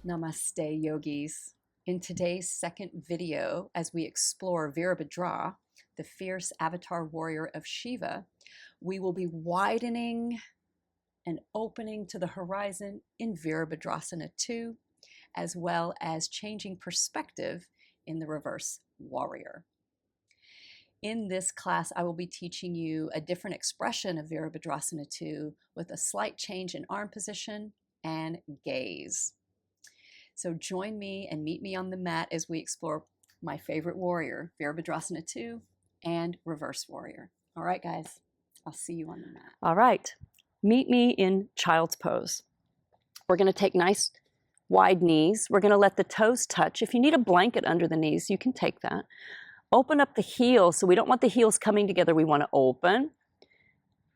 Namaste, yogis. In today's second video, as we explore Vīrabhadrā, the fierce avatar warrior of Shiva, we will be widening and opening to the horizon in Vīrabhadrāsana II, as well as changing perspective in the reverse warrior. In this class, I will be teaching you a different expression of Vīrabhadrāsana II with a slight change in arm position and gaze. So join me and meet me on the mat as we explore my favorite warrior, Vīrabhadrāsana II and reverse warrior. All right, guys, I'll see you on the mat. All right, meet me in child's pose. We're going to take nice wide knees. We're going to let the toes touch. If you need a blanket under the knees, you can take that. Open up the heels. So we don't want the heels coming together. We want to open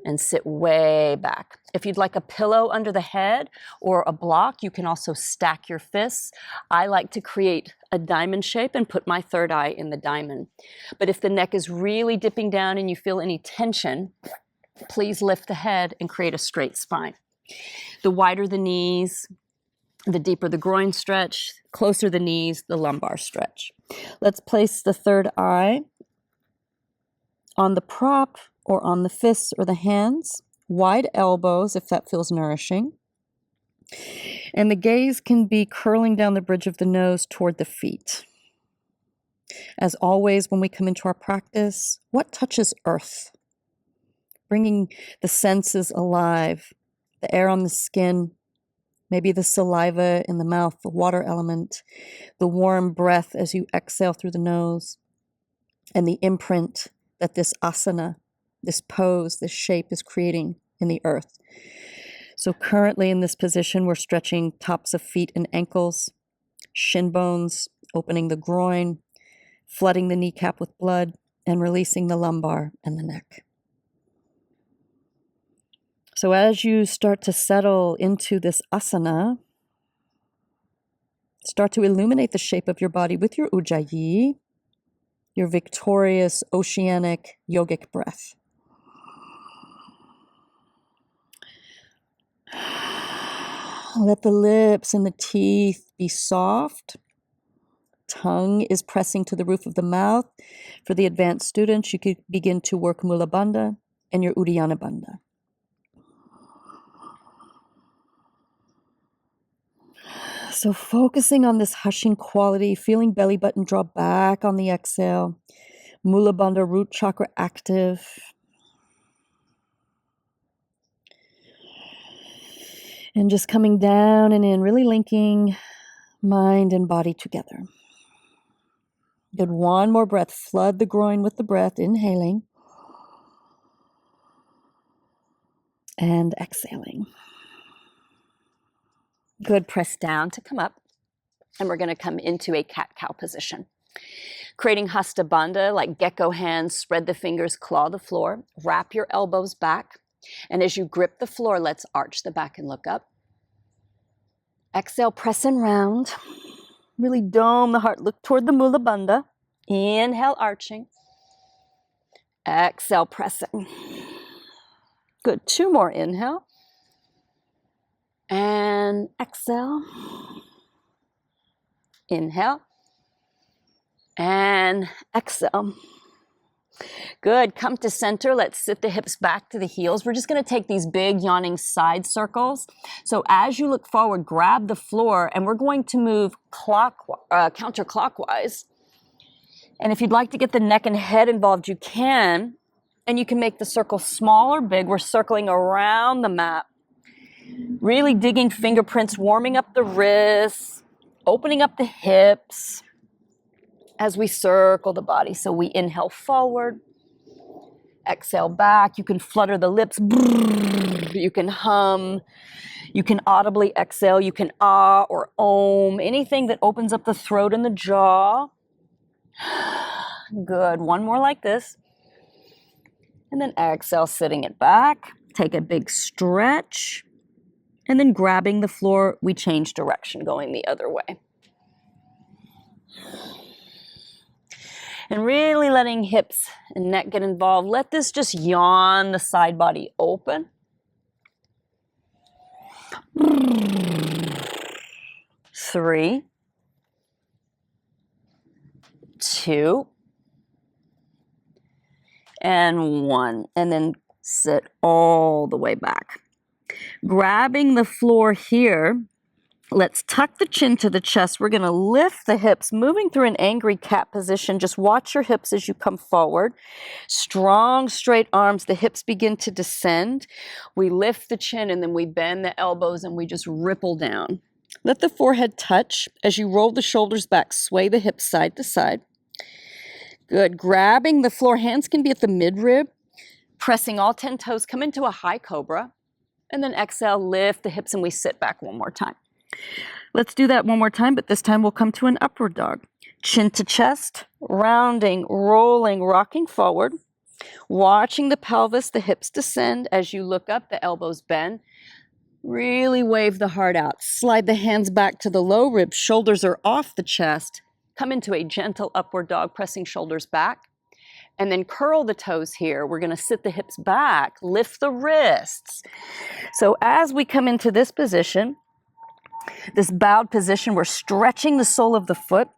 and sit way back. If you'd like a pillow under the head or a block, you can also stack your fists. I like to create a diamond shape and put my third eye in the diamond. But if the neck is really dipping down and you feel any tension, please lift the head and create a straight spine. The wider the knees, the deeper the groin stretch, closer the knees, the lumbar stretch. Let's place the third eye on the prop or on the fists or the hands, wide elbows if that feels nourishing. And the gaze can be curling down the bridge of the nose toward the feet. As always, when we come into our practice, what touches earth? Bringing the senses alive, the air on the skin, maybe the saliva in the mouth, the water element, the warm breath as you exhale through the nose, and the imprint that this asana, this pose, this shape is creating in the earth. So currently in this position, we're stretching tops of feet and ankles, shin bones, opening the groin, flooding the kneecap with blood, and releasing the lumbar and the neck. So as you start to settle into this asana, start to illuminate the shape of your body with your ujjayi, your victorious oceanic yogic breath. Let the lips and the teeth be soft. Tongue is pressing to the roof of the mouth. For the advanced students, you could begin to work Mula Bandha and your Uddiyana Bandha. So focusing on this hushing quality, feeling belly button draw back on the exhale, Mula Bandha root chakra active. And just coming down and in, really linking mind and body together. Good, one more breath. Flood the groin with the breath, inhaling. And exhaling. Good, press down to come up. And we're going to come into a cat-cow position. Creating Hasta Bandha, like gecko hands, spread the fingers, claw the floor, wrap your elbows back. And as you grip the floor, let's arch the back and look up. Exhale, press and round. Really dome the heart, look toward the Mula Bandha. Inhale, arching. Exhale, pressing. Good, two more, inhale. And exhale. Inhale. And exhale. Good, come to center. Let's sit the hips back to the heels. We're just going to take these big yawning side circles. So as you look forward, grab the floor and we're going to move counterclockwise. And if you'd like to get the neck and head involved, you can. And you can make the circle small or big. We're circling around the mat. Really digging fingerprints, warming up the wrists, opening up the hips as we circle the body. So we inhale forward, exhale back. You can flutter the lips, you can hum, you can audibly exhale, you can ah or om, anything that opens up the throat and the jaw. Good, one more like this. And then exhale, sitting it back. Take a big stretch. And then grabbing the floor, we change direction, going the other way. And really letting hips and neck get involved. Let this just yawn the side body open. 3, 2, and 1. And then sit all the way back. Grabbing the floor here, let's tuck the chin to the chest. We're going to lift the hips, moving through an angry cat position. Just watch your hips as you come forward. Strong, straight arms. The hips begin to descend. We lift the chin and then we bend the elbows and we just ripple down. Let the forehead touch. As you roll the shoulders back, sway the hips side to side. Good. Grabbing the floor. Hands can be at the midrib. Pressing all 10 toes. Come into a high cobra. And then exhale, lift the hips and we sit back one more time. Let's do that one more time, but this time we'll come to an upward dog. Chin to chest, rounding, rolling, rocking forward. Watching the pelvis, the hips descend. As you look up, the elbows bend. Really wave the heart out. Slide the hands back to the low ribs. Shoulders are off the chest. Come into a gentle upward dog, pressing shoulders back. And then curl the toes here. We're going to sit the hips back, lift the wrists. So as we come into this position, this bowed position, we're stretching the sole of the foot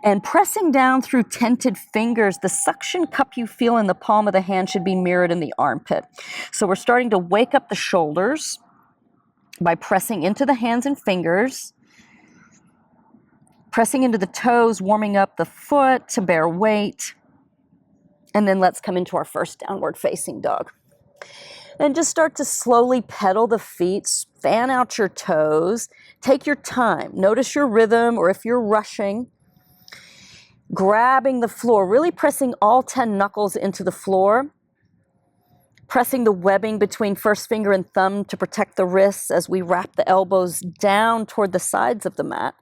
and pressing down through tented fingers. The suction cup you feel in the palm of the hand should be mirrored in the armpit. So we're starting to wake up the shoulders by pressing into the hands and fingers, pressing into the toes, warming up the foot to bear weight. And then let's come into our first downward facing dog. And just start to slowly pedal the feet, fan out your toes. Take your time. Notice your rhythm, or if you're rushing, grabbing the floor, really pressing all 10 knuckles into the floor. Pressing the webbing between first finger and thumb to protect the wrists as we wrap the elbows down toward the sides of the mat.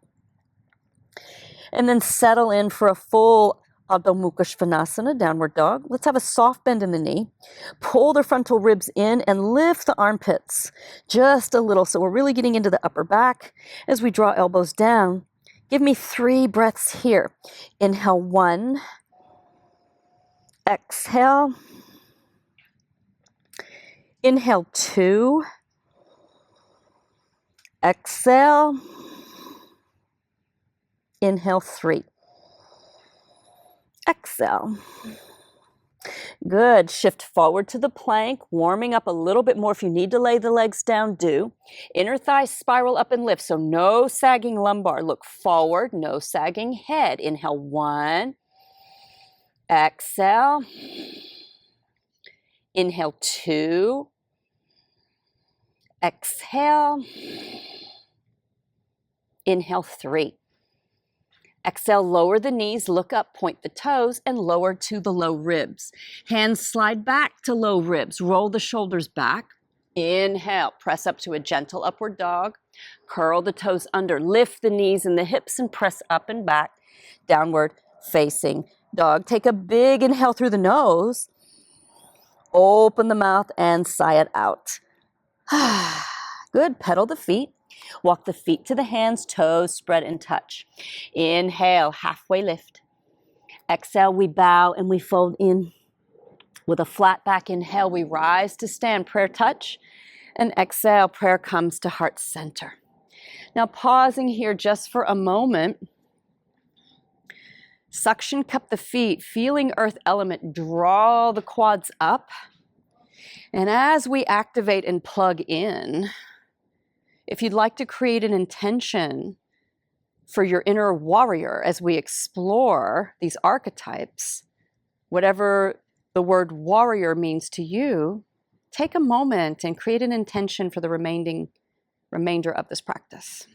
And then settle in for a full Adho Mukha Svanasana, downward dog. Let's have a soft bend in the knee. Pull the frontal ribs in and lift the armpits just a little. So we're really getting into the upper back as we draw elbows down. Give me 3 breaths here. Inhale 1. Exhale. Inhale 2. Exhale. Inhale 3. Exhale. Good. Shift forward to the plank, warming up a little bit more. If you need to lay the legs down, do. Inner thighs spiral up and lift, so no sagging lumbar. Look forward, no sagging head. Inhale 1. Exhale. Inhale 2. Exhale. Inhale 3. Exhale, lower the knees, look up, point the toes, and lower to the low ribs. Hands slide back to low ribs. Roll the shoulders back. Inhale, press up to a gentle upward dog. Curl the toes under. Lift the knees and the hips and press up and back. Downward facing dog. Take a big inhale through the nose. Open the mouth and sigh it out. Good. Pedal the feet. Walk the feet to the hands, toes spread and touch. Inhale, halfway lift. Exhale, we bow and we fold in. With a flat back inhale, we rise to stand, prayer touch. And exhale, prayer comes to heart center. Now pausing here just for a moment. Suction cup the feet, feeling earth element, draw the quads up. And as we activate and plug in, if you'd like to create an intention for your inner warrior as we explore these archetypes, whatever the word warrior means to you, take a moment and create an intention for the remainder of this practice.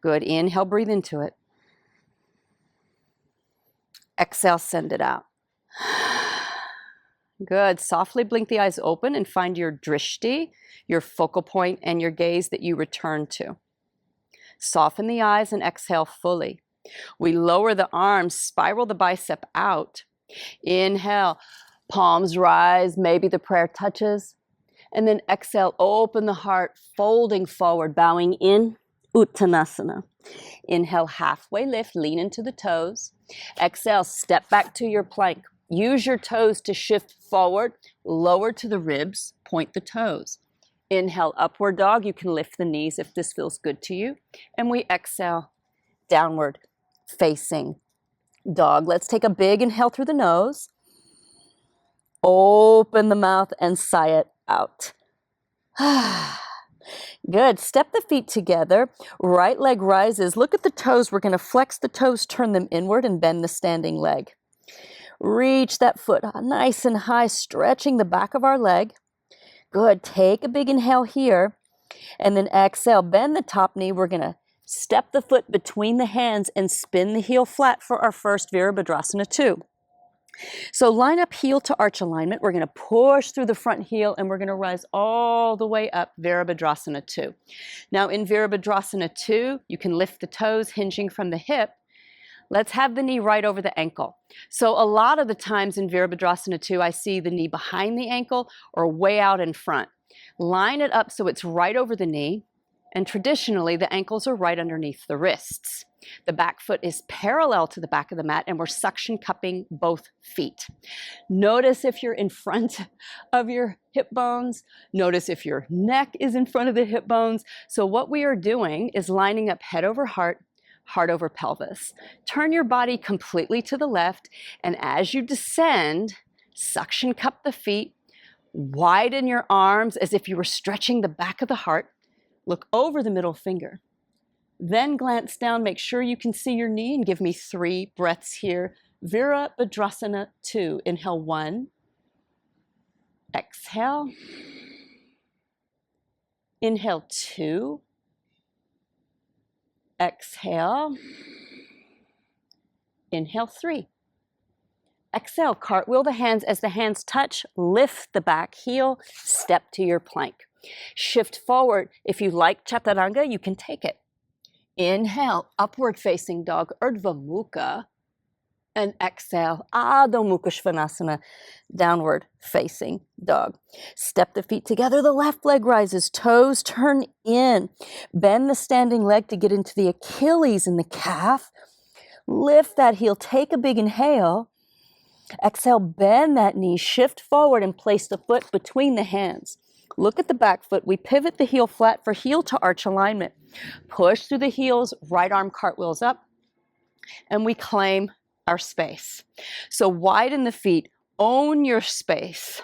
Good. Inhale, breathe into it. Exhale, send it out. Good. Softly blink the eyes open and find your drishti, your focal point, and your gaze that you return to. Soften the eyes and exhale fully. We lower the arms, spiral the bicep out. Inhale, palms rise, maybe the prayer touches. And then exhale, open the heart, folding forward, bowing in, Uttanasana. Inhale, halfway lift, lean into the toes. Exhale, step back to your plank. Use your toes to shift forward. lower to the ribs, point the toes. Inhale, upward dog. You can lift the knees if this feels good to you. And we exhale, downward facing dog. Let's take a big inhale through the nose. Open the mouth and sigh it out. Good. Step the feet together. Right leg rises. Look at the toes. We're going to flex the toes, turn them inward, and bend the standing leg. Reach that foot nice and high, stretching the back of our leg. Good. Take a big inhale here, and then exhale. Bend the top knee. We're going to step the foot between the hands and spin the heel flat for our first Vīrabhadrāsana II. So line up heel to arch alignment. We're going to push through the front heel and we're going to rise all the way up Vīrabhadrāsana II. Now in Vīrabhadrāsana II, you can lift the toes hinging from the hip. Let's have the knee right over the ankle. So a lot of the times in Vīrabhadrāsana II, I see the knee behind the ankle or way out in front. Line it up so it's right over the knee. And traditionally, the ankles are right underneath the wrists. The back foot is parallel to the back of the mat, and we're suction cupping both feet. Notice if you're in front of your hip bones. Notice if your neck is in front of the hip bones. So what we are doing is lining up head over heart, heart over pelvis. Turn your body completely to the left, and as you descend, suction cup the feet, widen your arms as if you were stretching the back of the heart. Look over the middle finger. Then glance down, make sure you can see your knee, and give me 3 breaths here. Vīrabhadrāsana II. Inhale 1. Exhale. Inhale 2. Exhale. Inhale 3. Exhale, cartwheel the hands. As the hands touch, lift the back heel, step to your plank. Shift forward. If you like chaturanga, you can take it. Inhale, upward facing dog, Urdhva Mukha. And exhale, Adho Mukha Svanasana, downward facing dog. Step the feet together. The left leg rises, toes turn in. Bend the standing leg to get into the Achilles and the calf. Lift that heel, take a big inhale. Exhale, bend that knee, shift forward and place the foot between the hands. Look at the back foot. We pivot the heel flat for heel to arch alignment. Push through the heels, right arm cartwheels up, and we claim our space. So widen the feet, own your space.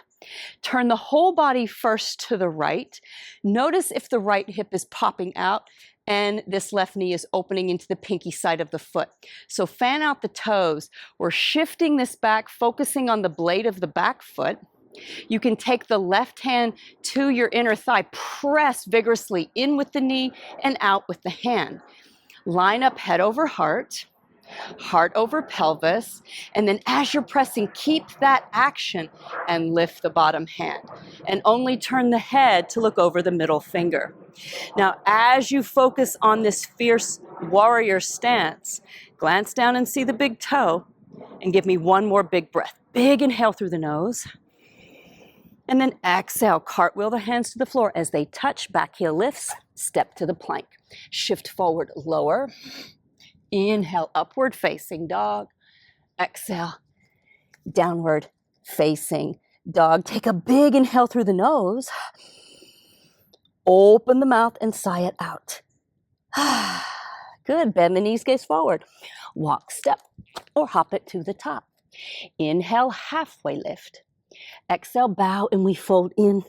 Turn the whole body first to the right. Notice if the right hip is popping out and this left knee is opening into the pinky side of the foot. So fan out the toes. We're shifting this back, focusing on the blade of the back foot. You can take the left hand to your inner thigh, press vigorously in with the knee and out with the hand. Line up head over heart, heart over pelvis, and then as you're pressing, keep that action and lift the bottom hand. And only turn the head to look over the middle finger. Now, as you focus on this fierce warrior stance, glance down and see the big toe, and give me 1 more big breath. Big inhale through the nose. And then exhale, cartwheel the hands to the floor. As they touch, back heel lifts, step to the plank. Shift forward, lower. Inhale, upward facing dog. Exhale, downward facing dog. Take a big inhale through the nose. Open the mouth and sigh it out. Good, bend the knees, gaze forward. Walk, step, or hop it to the top. Inhale, halfway lift. Exhale, bow, and we fold in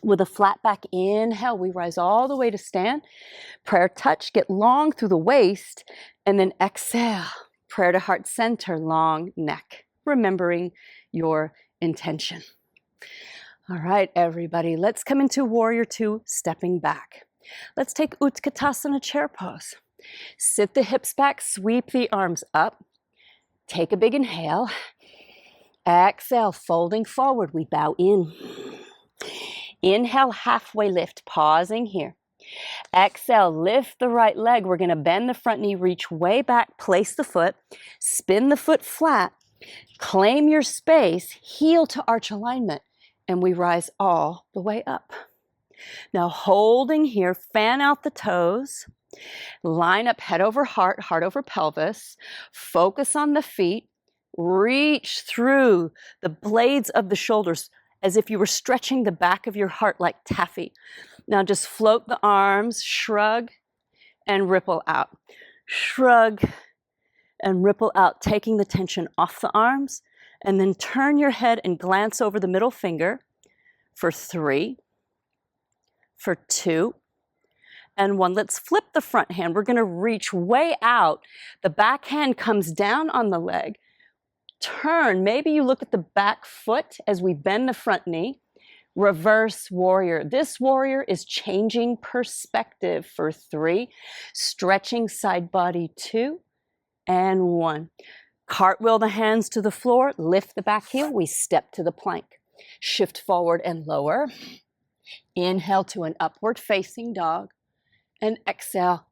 with a flat back. Inhale, we rise all the way to stand. Prayer touch, get long through the waist, and then exhale. Prayer to heart center, long neck, remembering your intention. All right, everybody, let's come into Warrior II, stepping back. Let's take Utkatasana chair pose. Sit the hips back, sweep the arms up. Take a big inhale. Exhale, folding forward, we bow in. Inhale, halfway lift, pausing here. Exhale, lift the right leg. We're going to bend the front knee, reach way back, place the foot, spin the foot flat, claim your space, heel to arch alignment, and we rise all the way up. Now holding here, fan out the toes, line up head over heart, heart over pelvis, focus on the feet, reach through the blades of the shoulders, as if you were stretching the back of your heart like taffy. Now just float the arms, shrug, and ripple out. Shrug and ripple out, taking the tension off the arms, and then turn your head and glance over the middle finger for 3, for 2, and 1. Let's flip the front hand. We're going to reach way out. The back hand comes down on the leg. Turn. Maybe you look at the back foot as we bend the front knee. Reverse warrior. This warrior is changing perspective for 3, stretching side body 2, and 1. Cartwheel the hands to the floor, lift the back heel, we step to the plank. Shift forward and lower. Inhale to an upward facing dog, and exhale,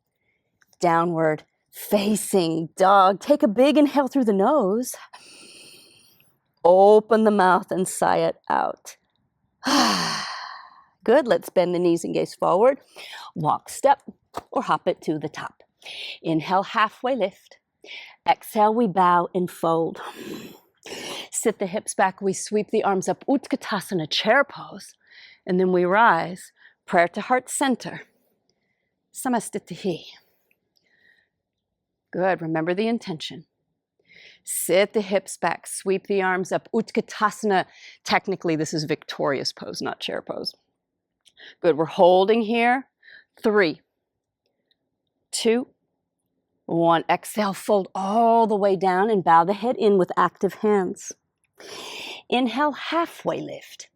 downward facing dog. Take a big inhale through the nose. Open the mouth and sigh it out. Good, let's bend the knees and gaze forward. Walk, step, or hop it to the top. Inhale, halfway lift. Exhale, we bow and fold. Sit the hips back, we sweep the arms up, Utkatasana, chair pose. And then we rise, prayer to heart center. Samastitihi. Good, remember the intention. Sit the hips back, sweep the arms up, Utkatasana. Technically, this is victorious pose, not chair pose. Good, we're holding here. 3, 2, 1. Exhale, fold all the way down and bow the head in with active hands. Inhale, halfway lift.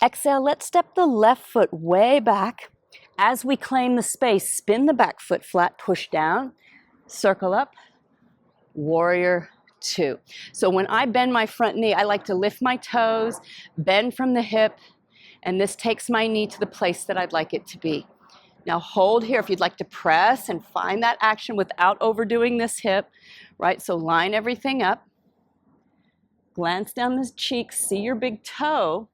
Exhale, let's step the left foot way back. As we claim the space, spin the back foot flat, push down, circle up, warrior 2. So when I bend my front knee, I like to lift my toes, bend from the hip, and this takes my knee to the place that I'd like it to be. Now hold here if you'd like to press and find that action without overdoing this hip, right? So line everything up, glance down the cheeks, see your big toe,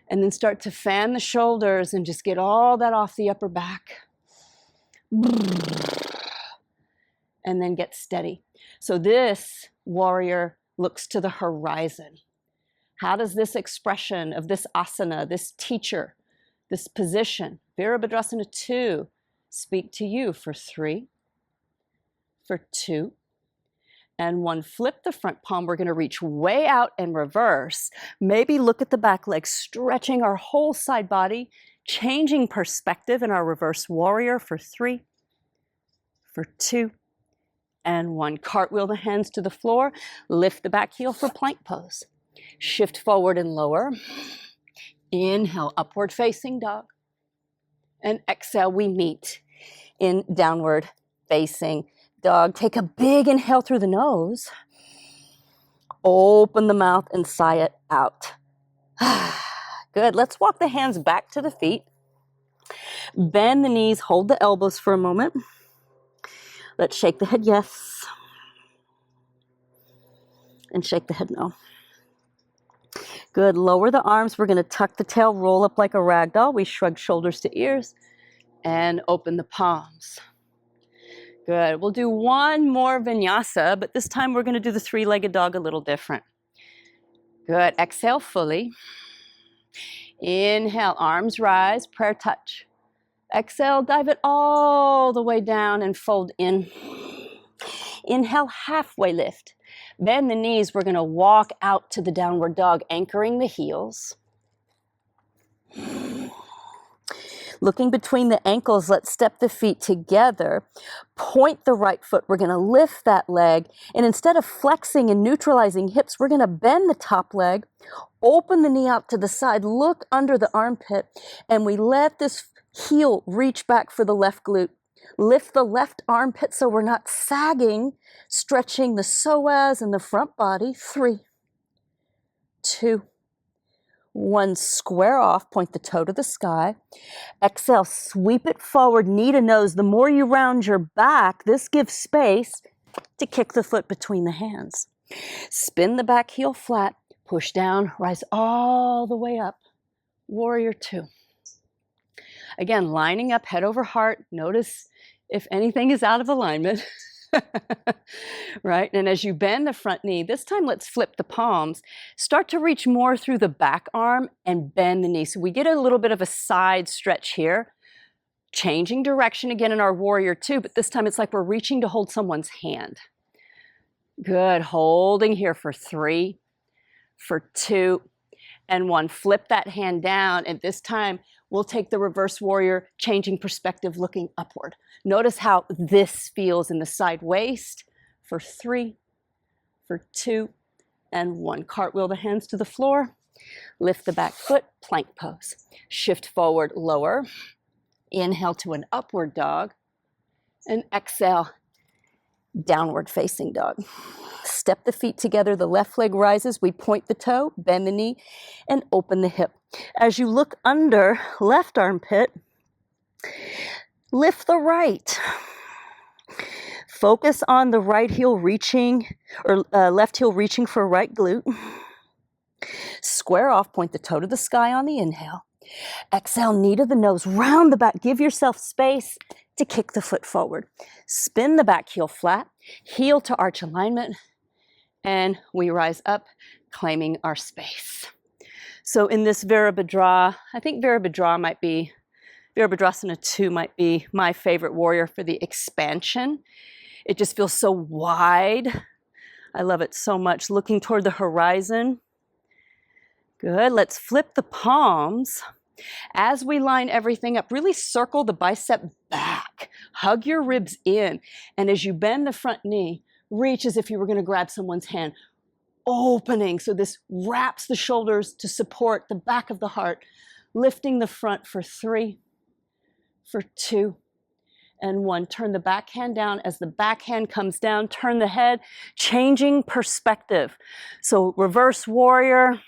and then start to fan the shoulders and just get all that off the upper back. And then get steady. So this warrior looks to the horizon. How does this expression of this asana, this teacher, this position, Vīrabhadrāsana II, speak to you for 3, for 2, and 1. Flip the front palm. We're going to reach way out and reverse. Maybe look at the back leg, stretching our whole side body, changing perspective in our reverse warrior for 3, for 2, and 1. Cartwheel the hands to the floor. Lift the back heel for plank pose. Shift forward and lower. Inhale, upward facing dog. And exhale, we meet in downward facing dog. Take a big inhale through the nose. Open the mouth and sigh it out. Good. Let's walk the hands back to the feet. Bend the knees, hold the elbows for a moment. Let's shake the head yes. And shake the head no. Good. Lower the arms. We're going to tuck the tail, roll up like a rag doll. We shrug shoulders to ears and open the palms. Good. We'll do one more vinyasa, but this time we're going to do the 3-legged dog a little different. Good. Exhale fully. Inhale, arms rise, prayer touch. Exhale, dive it all the way down and fold in. Inhale, halfway lift. Bend the knees. We're going to walk out to the downward dog, anchoring the heels. Looking between the ankles, let's step the feet together. Point the right foot. We're going to lift that leg. And instead of flexing and neutralizing hips, we're going to bend the top leg, open the knee out to the side, look under the armpit, and we let this heel reach back for the left glute. Lift the left armpit so we're not sagging, stretching the psoas and the front body. 3, 2, 1. Square off, point the toe to the sky. Exhale, sweep it forward, knee to nose. The more you round your back, this gives space to kick the foot between the hands. Spin the back heel flat, push down, rise all the way up. Warrior 2. Again, lining up head over heart. Notice if anything is out of alignment. Right? And as you bend the front knee, this time let's flip the palms. Start to reach more through the back arm and bend the knee. So we get a little bit of a side stretch here. Changing direction again in our Warrior II, but this time it's like we're reaching to hold someone's hand. Good. Holding here for 3, for 2, and 1. Flip that hand down, and this time we'll take the reverse warrior, changing perspective, looking upward. Notice how this feels in the side waist for 3, for 2, and 1. Cartwheel the hands to the floor. Lift the back foot, plank pose. Shift forward, lower. Inhale to an upward dog. And exhale, downward facing dog. Step the feet together, the left leg rises, we point the toe, bend the knee, and open the hip. As you look under left armpit, lift the right. Focus on the right heel reaching, or left heel reaching for right glute. Square off, point the toe to the sky on the inhale. Exhale, knee to the nose, round the back, give yourself space to kick the foot forward. Spin the back heel flat, heel to arch alignment, and we rise up, claiming our space. So in this Vīrabhadrā, I think Vīrabhadrāsana II might be my favorite warrior for the expansion. It just feels so wide. I love it so much. Looking toward the horizon. Good. Let's flip the palms. As we line everything up, really circle the bicep back. Hug your ribs in. And as you bend the front knee, reach as if you were going to grab someone's hand. Opening. So this wraps the shoulders to support the back of the heart. Lifting the front for 3, for 2, and 1. Turn the back hand down. As the back hand comes down, turn the head, changing perspective. So reverse warrior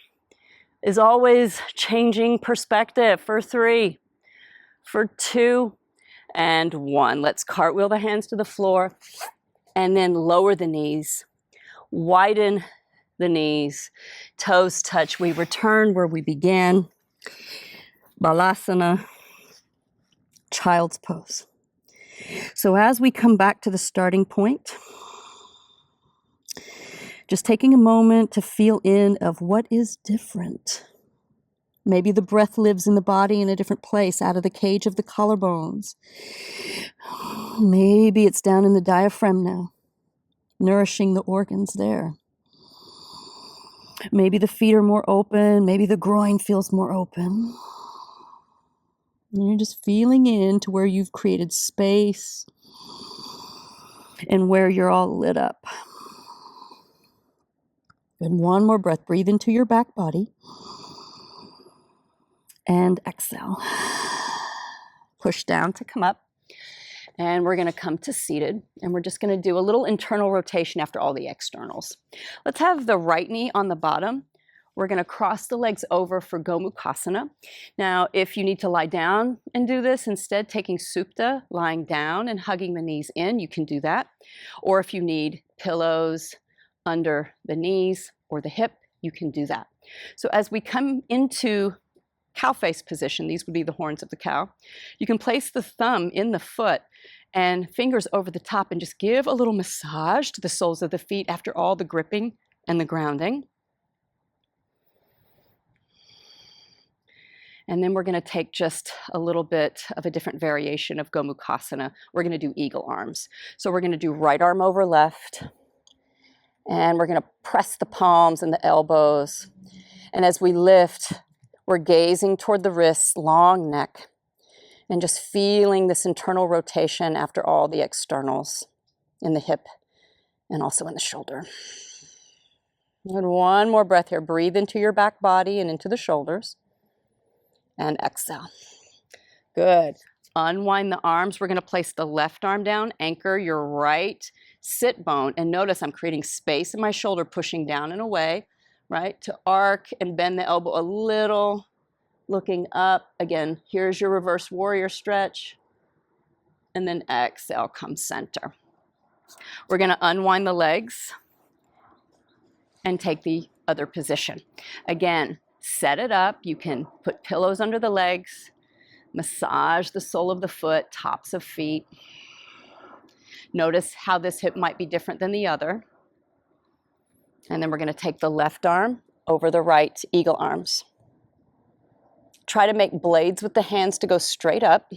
is always changing perspective for 3, for 2, and 1. Let's cartwheel the hands to the floor and then lower the knees, widen the knees, toes touch. We return where we began. Balasana, child's pose. So as we come back to the starting point, just taking a moment to feel in of what is different. Maybe the breath lives in the body in a different place, out of the cage of the collarbones. Maybe it's down in the diaphragm now, nourishing the organs there. Maybe the feet are more open. Maybe the groin feels more open. And you're just feeling into where you've created space and where you're all lit up. And one more breath. Breathe into your back body. And exhale. Push down to come up. And we're going to come to seated. And we're just going to do a little internal rotation after all the externals. Let's have the right knee on the bottom. We're going to cross the legs over for Gomukhasana. Now, if you need to lie down and do this, instead taking Supta, lying down and hugging the knees in, you can do that. Or if you need pillows under the knees or the hip, you can do that. So as we come into cow face position, these would be the horns of the cow, you can place the thumb in the foot and fingers over the top and just give a little massage to the soles of the feet after all the gripping and the grounding. And then we're going to take just a little bit of a different variation of Gomukhasana. We're going to do eagle arms. So we're going to do right arm over left. And we're going to press the palms and the elbows. And as we lift, we're gazing toward the wrists, long neck, and just feeling this internal rotation after all the externals in the hip and also in the shoulder. And one more breath here. Breathe into your back body and into the shoulders. And exhale. Good. Unwind the arms. We're going to place the left arm down, anchor your right sit bone. And notice I'm creating space in my shoulder, pushing down and away, right? To arc and bend the elbow a little, looking up. Again, here's your reverse warrior stretch. And then exhale, come center. We're going to unwind the legs and take the other position. Again, set it up. You can put pillows under the legs, massage the sole of the foot, tops of feet. Notice how this hip might be different than the other. And then we're going to take the left arm over the right, eagle arms. Try to make blades with the hands to go straight up.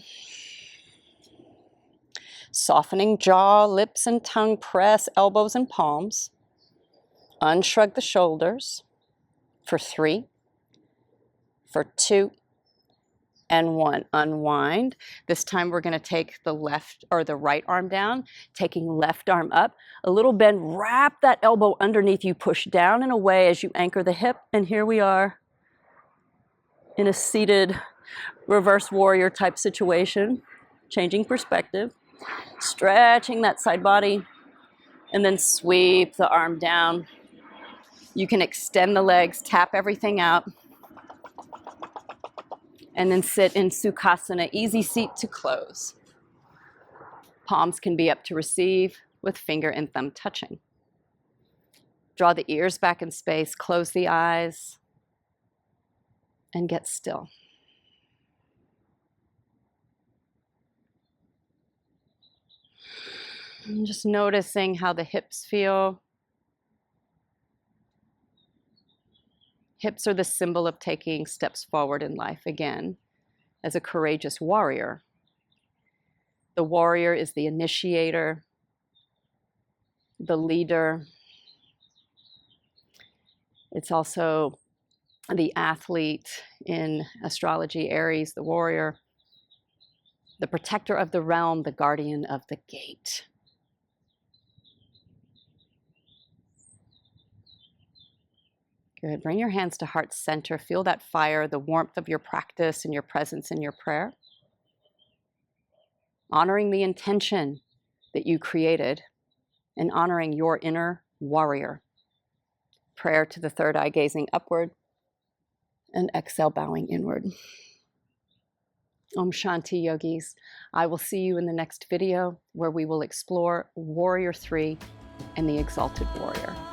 Softening jaw, lips and tongue, press elbows and palms. Unshrug the shoulders for 3, for 2, and 1. Unwind. This time we're going to take the left or the right arm down, taking left arm up. A little bend, wrap that elbow underneath you, push down and away as you anchor the hip. And here we are in a seated reverse warrior type situation, changing perspective, stretching that side body, and then sweep the arm down. You can extend the legs, tap everything out, and then sit in Sukhasana, easy seat to close. Palms can be up to receive with finger and thumb touching. Draw the ears back in space, close the eyes, and get still. And just noticing how the hips feel. Hips are the symbol of taking steps forward in life again, as a courageous warrior. The warrior is the initiator, the leader. It's also the athlete in astrology, Aries, the warrior, the protector of the realm, the guardian of the gate. Good. Bring your hands to heart center. Feel that fire, the warmth of your practice and your presence in your prayer. Honoring the intention that you created and honoring your inner warrior. Prayer to the third eye, gazing upward, and exhale, bowing inward. Om Shanti, yogis. I will see you in the next video where we will explore Warrior 3 and the Exalted Warrior.